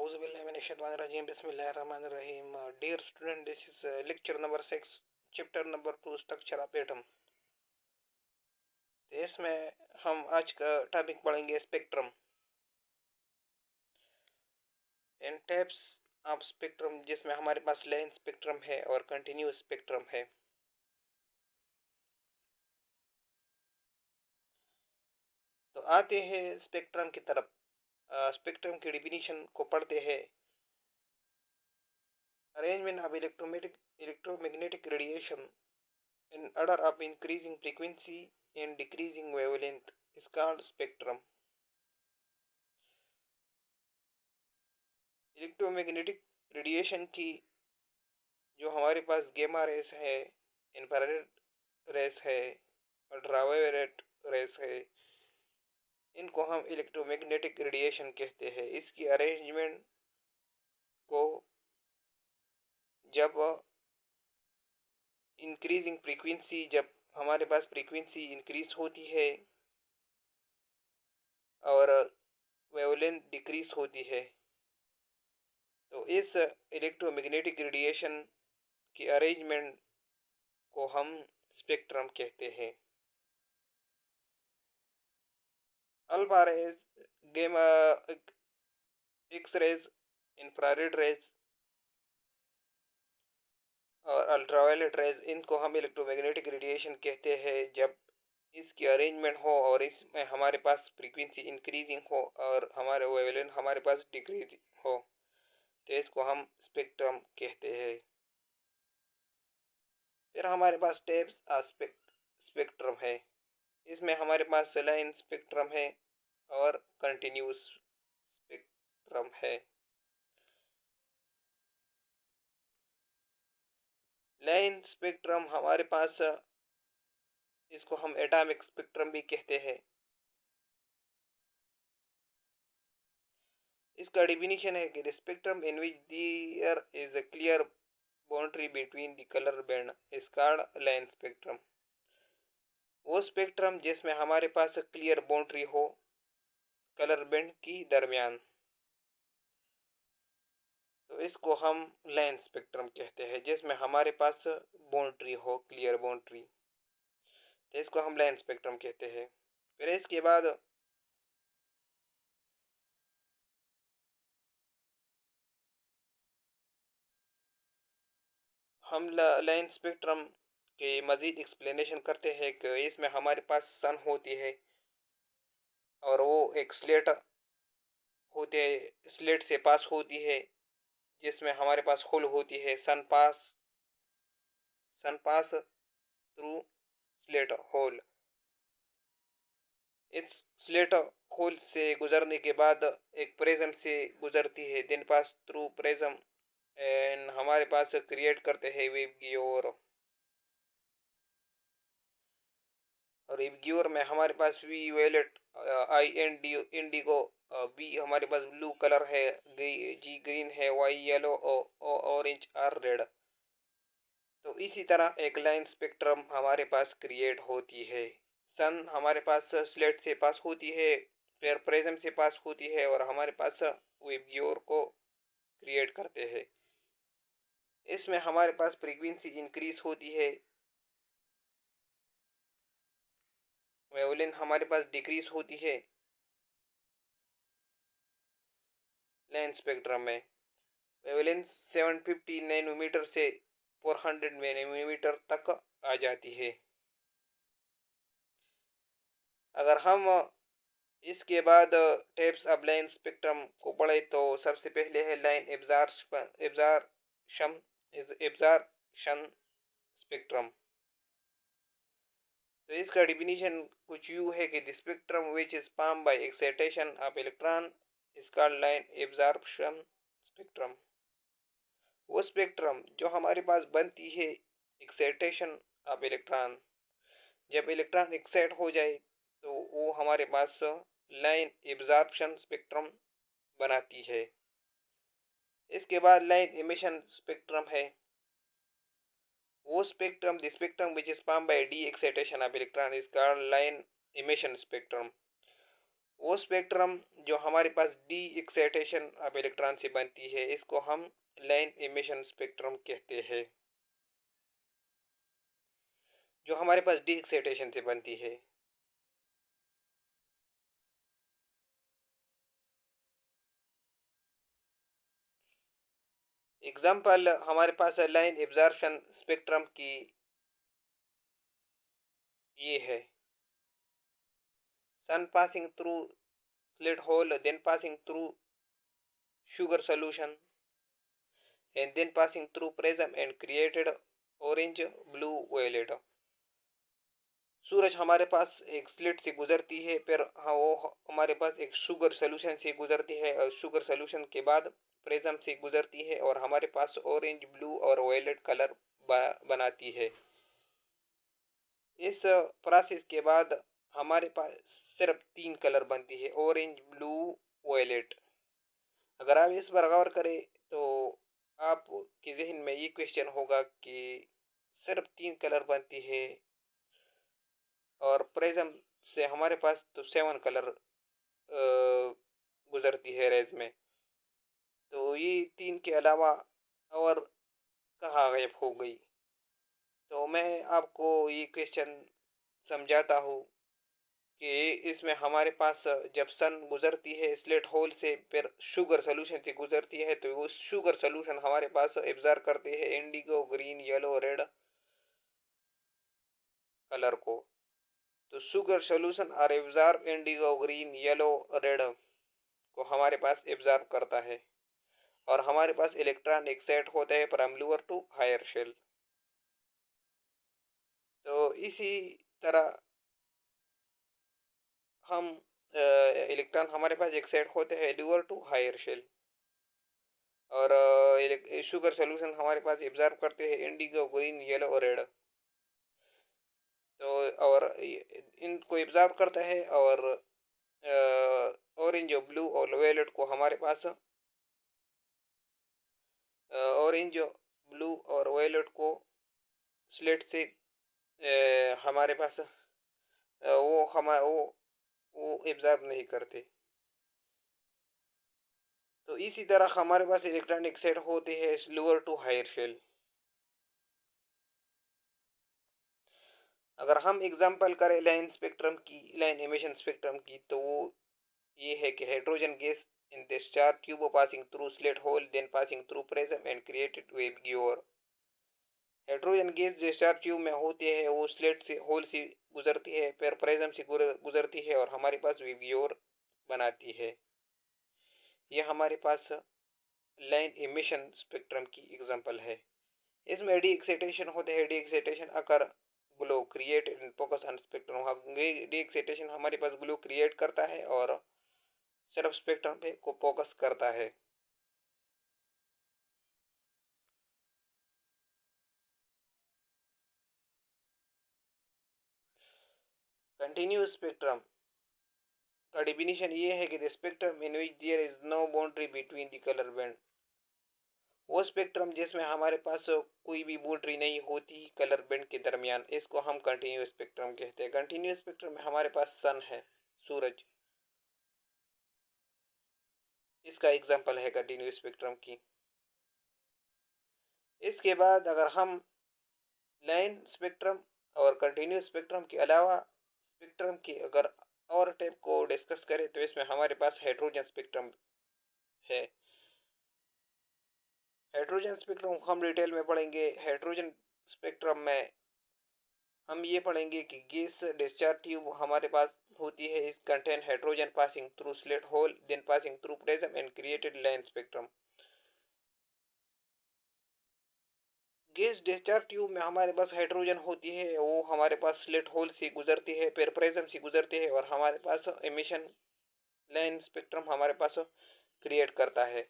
Auzubillahiminash-shaytanir-rajim. Bismillahir-rahmanir-rahim. Dear student, this is lecture number 6, chapter number 2, structure of atom. तो इसमें हम आज का टॉपिक पढ़ेंगे spectrum and types of spectrum, जिसमें हमारे पास लाइन स्पेक्ट्रम है और कंटिन्यूस स्पेक्ट्रम है। तो आते हैं स्पेक्ट्रम की तरफ। स्पेक्ट्रम की डिफिनीशन को पढ़ते हैं। Arrangement of electromagnetic radiation in order of increasing frequency and decreasing wavelength is called spectrum. Electromagnetic radiation की जो हमारे पास गेमा रेस है, इंफ्रारेड रेस है, अल्ट्रावायलेट रेस है, इनको हम इलेक्ट्रोमैग्नेटिक रेडिएशन कहते हैं। इसकी अरेंजमेंट को जब इंक्रीजिंग फ्रीक्वेंसी, जब हमारे पास फ्रीक्वेंसी इंक्रीज होती है और वेवलेंथ डिक्रीज होती है, तो इस इलेक्ट्रोमैग्नेटिक रेडिएशन की अरेंजमेंट को हम स्पेक्ट्रम कहते हैं। अल्फा रेज, गेमा, एक्स रेज, इंफ्रारेड रेज और अल्ट्रावायलेट रेज, इनको हम इलेक्ट्रोमैग्नेटिक रेडिएशन कहते हैं। जब इसकी अरेंजमेंट हो और इसमें हमारे पास फ्रीक्वेंसी इंक्रीजिंग हो और हमारे वेवलेंथ हमारे पास डिक्रीज हो, तो इसको हम स्पेक्ट्रम कहते हैं। फिर हमारे पास टाइप्स ऑफ स्पेक्ट्रम है। इसमें हमारे पास लाइन स्पेक्ट्रम है और कंटिन्यूस स्पेक्ट्रम है। लाइन स्पेक्ट्रम हमारे पास, इसको हम एटॉमिक स्पेक्ट्रम भी कहते हैं। इसका डिफिनीशन है कि the spectrum in which there is a clear boundary between the colour band is called line spectrum. वो स्पेक्ट्रम जिसमें हमारे पास क्लियर बाउंड्री हो कलर बैंड की दरमियान, तो इसको हम लाइन स्पेक्ट्रम कहते हैं। जिसमें हमारे पास बाउंड्री हो, क्लियर बाउंड्री, तो इसको हम लाइन स्पेक्ट्रम कहते हैं। फिर इसके बाद हम लाइन स्पेक्ट्रम के मज़ीद एक्सप्लेनेशन करते हैं कि इसमें हमारे पास सन होती है और वो एक स्लेट होते है, स्लेट से पास होती है, जिसमें हमारे पास होल होती है। Sun pass through slit hole. इस स्लेट होल से गुजरने के बाद एक प्रिज्म से गुजरती है, then pass through prism and हमारे पास क्रिएट करते हैं वेव गियोर। और वेव गियोर में हमारे पास V violet, I N D indigo, B हमारे पास ब्लू कलर है, जी ग्रीन है, वाई येलो, ऑरेंज और रेड। तो इसी तरह एक लाइन स्पेक्ट्रम हमारे पास क्रिएट होती है। सन हमारे पास स्लेट से पास होती है, फिर प्रिज्म से पास होती है और हमारे पास वेव गियोर को क्रिएट करते हैं। इसमें हमारे पास फ्रीक्वेंसी इंक्रीज होती है, वेवलेंथ हमारे पास डिक्रीज होती है। लाइन स्पेक्ट्रम में वेवलेंथ 750 नैनोमीटर से 400 नैनोमीटर तक आ जाती है। अगर हम इसके बाद टाइप्स ऑफ लाइन स्पेक्ट्रम को पढ़े, तो सबसे पहले है लाइन एब्जॉर्प्शन स्पेक्ट्रम। तो इसका डिफिनीशन कुछ यूँ है कि the spectrum which is formed by excitation of electron is called line absorption spectrum. वो स्पेक्ट्रम जो हमारे पास बनती है एक्साइटेशन ऑफ इलेक्ट्रॉन, जब इलेक्ट्रॉन एक्साइट हो जाए तो वो हमारे पास लाइन एब्जॉर्प्शन स्पेक्ट्रम बनाती है। इसके बाद लाइन इमिशन स्पेक्ट्रम है। वो spectrum, the spectrum which is formed by D excitation of electron is called line emission spectrum. वो स्पेक्ट्रम जो हमारे पास डी एक्साइटेशन ऑफ इलेक्ट्रॉन से बनती है, इसको हम लाइन एमिशन स्पेक्ट्रम कहते हैं। जो हमारे पास डी एक्साइटेशन से बनती है। एग्जाम्पल हमारे पास लाइन एब्जॉर्प्शन स्पेक्ट्रम की ये है। Sun passing through slit hole, then passing through sugar solution, and then passing through prism and created orange, blue, violet. सूरज हमारे पास एक स्लिट से गुजरती है, फिर हाँ वो हमारे पास एक शुगर सोल्यूशन से गुजरती है, और शुगर सोल्यूशन के बाद प्रिज्म से गुजरती है और हमारे पास ऑरेंज, ब्लू और वायलेट कलर बनाती है। इस प्रोसेस के बाद हमारे पास सिर्फ तीन कलर बनती है, ऑरेंज, ब्लू, वायलेट। अगर आप इस पर गौर करें तो आपके जहन में ये क्वेश्चन होगा कि सिर्फ तीन कलर बनती है और प्रिज्म से हमारे पास तो 7 कलर गुजरती है रेज में, तो ये तीन के अलावा और कहाँ गायब हो गई। तो मैं आपको ये क्वेश्चन समझाता हूँ कि इसमें हमारे पास जब सन गुजरती है स्लेट होल से, फिर शुगर सोल्यूशन से गुजरती है, तो वो शुगर सोल्यूशन हमारे पास एब्जॉर्ब करते हैं Indigo, green, yellow, red colour को। तो शुगर सोल्यूशन और absorb Indigo, green, yellow, red को हमारे पास एब्जॉर्ब करता है और हमारे पास इलेक्ट्रॉन एक्साइट होता है from lower to higher shell. तो इसी तरह हम इलेक्ट्रॉन हमारे पास एक्साइट होते हैं लोअर टू हायर शेल, और शुगर सोल्यूशन हमारे पास एब्जॉर्ब करते हैं इंडिगो, ग्रीन, येलो और रेड। तो और इनको एब्जॉर्ब करता है और ऑरेंज, ब्लू और वायलेट को हमारे पास ऑरेंज, ब्लू और वायलेट को स्लेट से हमारे पास वो एब्जॉर्ब नहीं करते। तो इसी तरह हमारे पास इलेक्ट्रॉनिक सेट होते हैं लोअर टू हायर शेल। अगर हम एग्जांपल करें लाइन स्पेक्ट्रम की, लाइन एमिशन स्पेक्ट्रम की, तो वो ये है कि हाइड्रोजन गैस इन दिस चार tube passing through slit hole, then passing through prism and created wave गिवर। हाइड्रोजन गैस डिस्चार्ज ट्यूब में होती है, वो स्लिट से होल से गुजरती है, फिर प्रिज्म से गुजरती है और हमारे पास वेव गिवर बनाती है। यह हमारे पास लाइन एमिशन स्पेक्ट्रम की एग्जांपल है। इसमें डी एक्साइटेशन होते हैं। D excitation occur glow create and focus on spectrum. D excitation हमारे पास ग्लो क्रिएट करता है और सिर्फ स्पेक्ट्रम पे को फोकस करता है। कंटिन्यूस स्पेक्ट्रम का डिफिनीशन ये है कि the spectrum in which there is no boundary between the colour band. वो स्पेक्ट्रम जिसमें हमारे पास कोई भी बाउंड्री नहीं होती कलर बैंड के दरमियान, इसको हम कंटिन्यूस स्पेक्ट्रम कहते हैं। कंटिन्यूस स्पेक्ट्रम में हमारे पास सन है, सूरज, इसका एग्जांपल है कंटिन्यूस स्पेक्ट्रम की। इसके बाद अगर हम लाइन स्पेक्ट्रम और कंटिन्यूस स्पेक्ट्रम के अलावा स्पेक्ट्रम की अगर और टाइप को डिस्कस करें, तो इसमें हमारे पास हाइड्रोजन स्पेक्ट्रम है। हाइड्रोजन स्पेक्ट्रम हम डिटेल में पढ़ेंगे। हाइड्रोजन स्पेक्ट्रम में हम ये पढ़ेंगे कि गैस डिस्चार्ज ट्यूब हमारे पास होती है, इस contain hydrogen passing through slit hole, then passing through prism and created line spectrum. Gas discharge tube में हमारे पास हाइड्रोजन होती है, वो हमारे पास स्लिट होल से गुजरती है, फिर प्रिज्म से गुजरती है और हमारे पास एमिशन लाइन स्पेक्ट्रम हमारे पास क्रिएट करता है।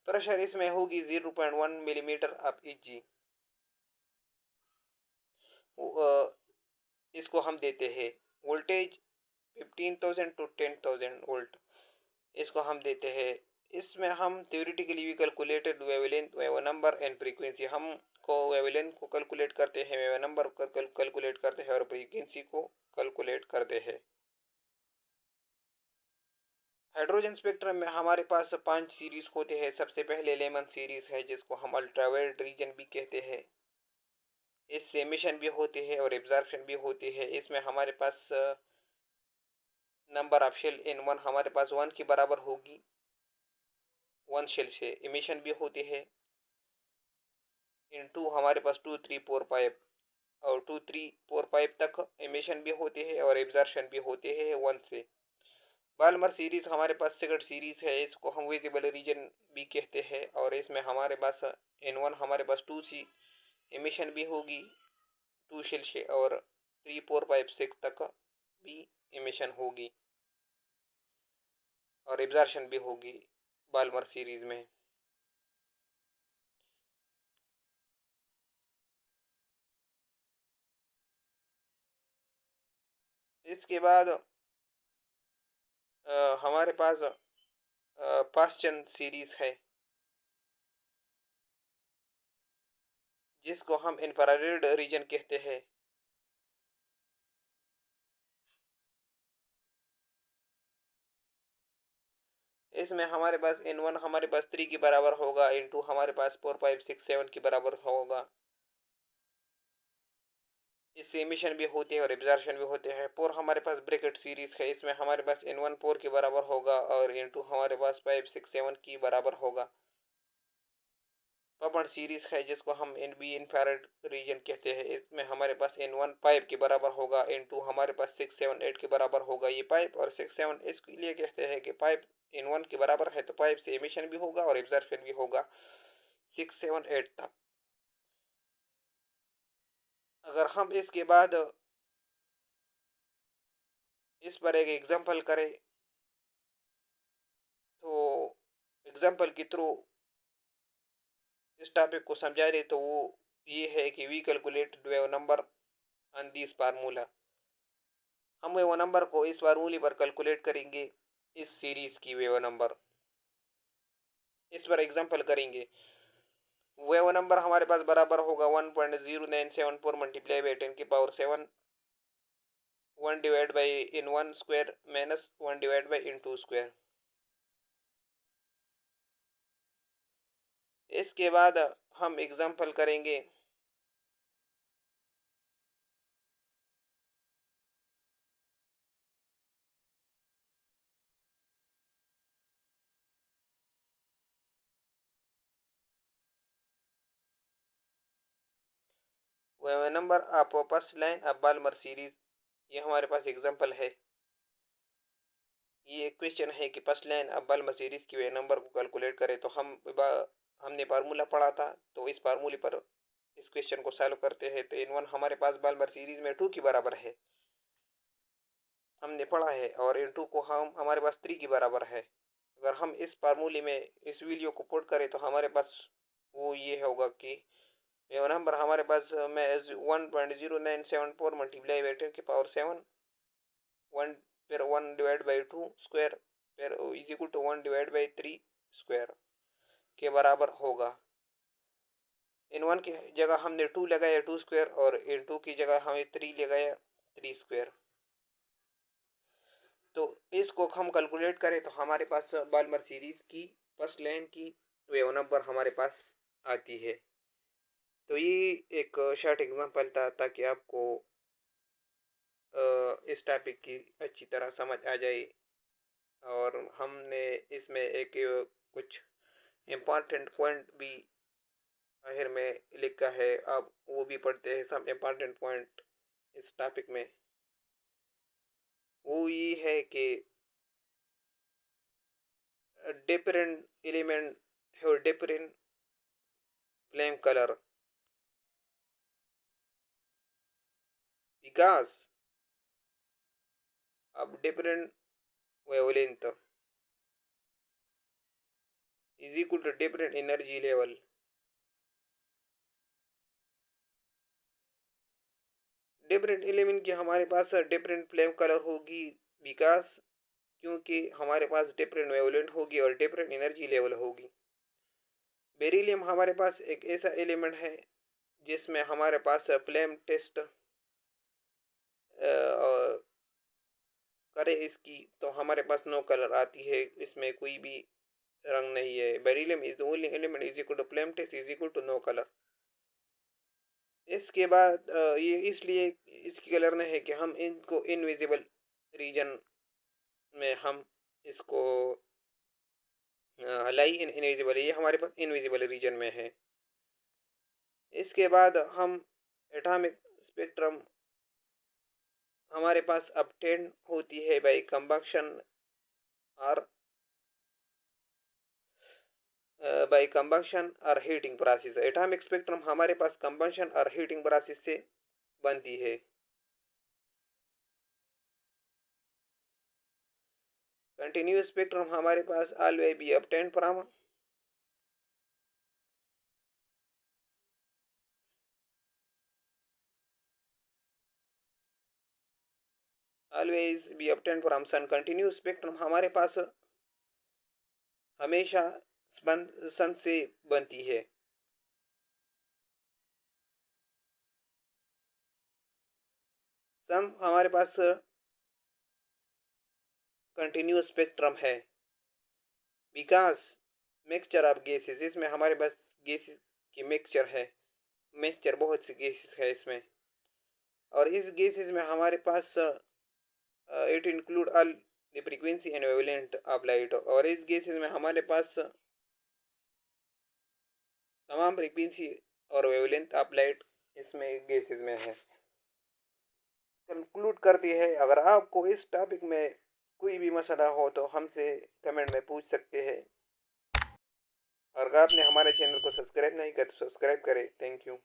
प्रेशर इसमें होगी 0.1 मिलीमीटर ऑफ Hg। इसको हम देते हैं वोल्टेज 15,000 टू 10,000 वोल्ट, इसको हम देते हैं। इसमें हम थ्योरेटिकली भी calculated wavelength, wave number and frequency, हम को वेवलेंथ को कैलकुलेट करते हैं, वेव नंबर को कैलकुलेट करते हैं और फ्रीक्वेंसी को कैलकुलेट करते हैं। हाइड्रोजन स्पेक्ट्रम में हमारे पास 5 सीरीज होते हैं। सबसे पहले लेमन सीरीज है जिसको हम अल्ट्रावायलेट रीजन भी कहते हैं। इससे एमिशन भी होती है और एब्जॉर्प्शन भी होती है। इसमें हमारे पास number of shell in one हमारे पास 1 के बराबर होगी। 1 शेल से एमिशन भी होती है। इन 2 हमारे पास 2 3 4 5 और 2 3 4 5 तक एमिशन भी होती है और एब्जॉर्प्शन भी होते हैं 1 से। बाल्मर सीरीज हमारे पास सेकंड सीरीज है। इसको हम विजिबल रीजन भी कहते हैं और इसमें हमारे पास इन 1 हमारे पास 2 सी एमिशन भी होगी 2 शेल से और 3 4 5 6 तक भी एमिशन होगी और एब्जॉर्प्शन भी होगी बाल्मर सीरीज में। इसके बाद हमारे पास पास्चन सीरीज है जिसको हम इंफ्रारेड रीजन कहते हैं। इसमें हमारे पास इन 1 हमारे पास 3 के बराबर होगा। इन 2 हमारे पास 4 5 6 7 के बराबर होगा। इससे एमिशन भी होते हैं और एब्जॉर्प्शन भी होते हैं। 4 हमारे पास ब्रैकेट सीरीज है। इसमें हमारे पास इन 1 4 के बराबर होगा और इन 2 हमारे पास 5 6 7 की बराबर होगा। पपड़ सीरीज है जिसको हम इन बी इंफ्रारेड रीजन कहते हैं। इसमें हमारे पास इन 1 5 के बराबर होगा। इन 2 हमारे पास 6 7 8 के बराबर होगा। ये 5 और 6 7 इसलिए कहते हैं कि 5 इन 1 के बराबर है तो 5 से एमिशन भी होगा और एब्जॉर्प्शन भी होगा 6 7 8 तक। अगर हम इसके बाद इस पर एक एग्जांपल करें तो एग्जांपल के थ्रू इस टॉपिक को समझा रहे तो वो ये है कि we calculated wave number on this formula. हम वेव नंबर को इस फार्मूले पर कैलकुलेट करेंगे इस सीरीज की वेव नंबर। इस पर एग्जांपल करेंगे। वेव नंबर हमारे पास बराबर होगा 1.0974 मल्टीप्लाई बाई 10 की power 7 1 divide by n 1 square minus 1 divide by n 2 square. इसके बाद हम एग्जांपल करेंगे wave number of first line of Balmer series. ये हमारे पास एग्जांपल है। ये एक क्वेश्चन है कि first line of Balmer series की वेव नंबर को कैलकुलेट करें। तो हमने फार्मूला पढ़ा था तो इस फार्मूले पर इस क्वेश्चन को सॉल्व करते हैं। तो इन 1 हमारे पास बाल्मर सीरीज में 2 के बराबर है हमने पढ़ा है और इन 2 को हम हमारे पास 3 के बराबर है। अगर हम इस फार्मूले में इस वैल्यू को पुट करें तो हमारे पास वो ये होगा कि वेव नंबर हमारे पास में 1.0974 मल्टीप्लाई बाई 10 की पावर 7 1 फिर 1 डिवाइड बाई 2 स्क्वायर फिर is equal to 1 divide by 3 square के बराबर होगा। इन 1 की जगह हमने 2 लगाया 2 स्क्वायर और इन 2 की जगह हमें 3 लगाया 3 स्क्वायर। तो इसको हम कैलकुलेट करें तो हमारे पास बाल्मर सीरीज की फर्स्ट लाइन की वेव नंबर हमारे पास आती है। तो ये एक शॉर्ट एग्जांपल था ताकि आपको इस टॉपिक की अच्छी तरह समझ आ जाए। और हमने इसमें एक कुछ इम्पॉर्टेंट पॉइंट भी आखिर में लिखा है। आप वो भी पढ़ते हैं सब इम्पॉर्टेंट पॉइंट इस टॉपिक में। वो ये है कि different element have different flame color because of different wavelength is equal to different energy level। Different element की हमारे पास डिफरेंट फ्लेम कलर होगी बिकॉज क्योंकि हमारे पास डिफरेंट वेवलेंथ होगी और डिफरेंट एनर्जी लेवल होगी। बेरिलियम हमारे पास एक ऐसा एलिमेंट है जिसमें हमारे पास फ्लेम टेस्ट करें इसकी तो हमारे पास नो कलर आती है, इसमें कोई भी रंग नहीं है। Beryllium is the only element is equal to flame test is equal to no colour. इसके बाद ये इसलिए इसकी कलर नहीं है कि हम इनको इनविजिबल रीजन में हम इसको लाई इन इनविजिबल, ये हमारे पास इनविजिबल रीजन में है। इसके बाद हम एटॉमिक स्पेक्ट्रम हमारे पास अपटेन होती है बाई कंबक्शन और बाई कंबक्शन और हीटिंग प्रोसेस। एटॉमिक स्पेक्ट्रम हमारे पास कंबक्शन और हीटिंग प्रोसेस से बनती है। कंटिन्यूस स्पेक्ट्रम हमारे पास always be obtain from always be obtain from sun. Continuous spectrum हमारे पास हमेशा सन से बनती है। सन हमारे पास कंटिन्यूस स्पेक्ट्रम है बिकॉज मिक्सचर ऑफ गैसेस, इसमें हमारे पास गैसेस की मिक्सचर है, मिक्सचर बहुत सी गैसेस है इसमें। और इस गैसेस में हमारे पास it include all the frequency and wavelength of light. और इस गैसेस में हमारे पास तमाम फ्रीक्वेंसी और वेवलेंथ ऑफ लाइट इसमें गैसेस में है। कंक्लूड करती है, अगर आपको इस टॉपिक में कोई भी मसला हो तो हमसे कमेंट में पूछ सकते हैं। और अगर आपने हमारे चैनल को सब्सक्राइब नहीं किया तो सब्सक्राइब करें। Thank you.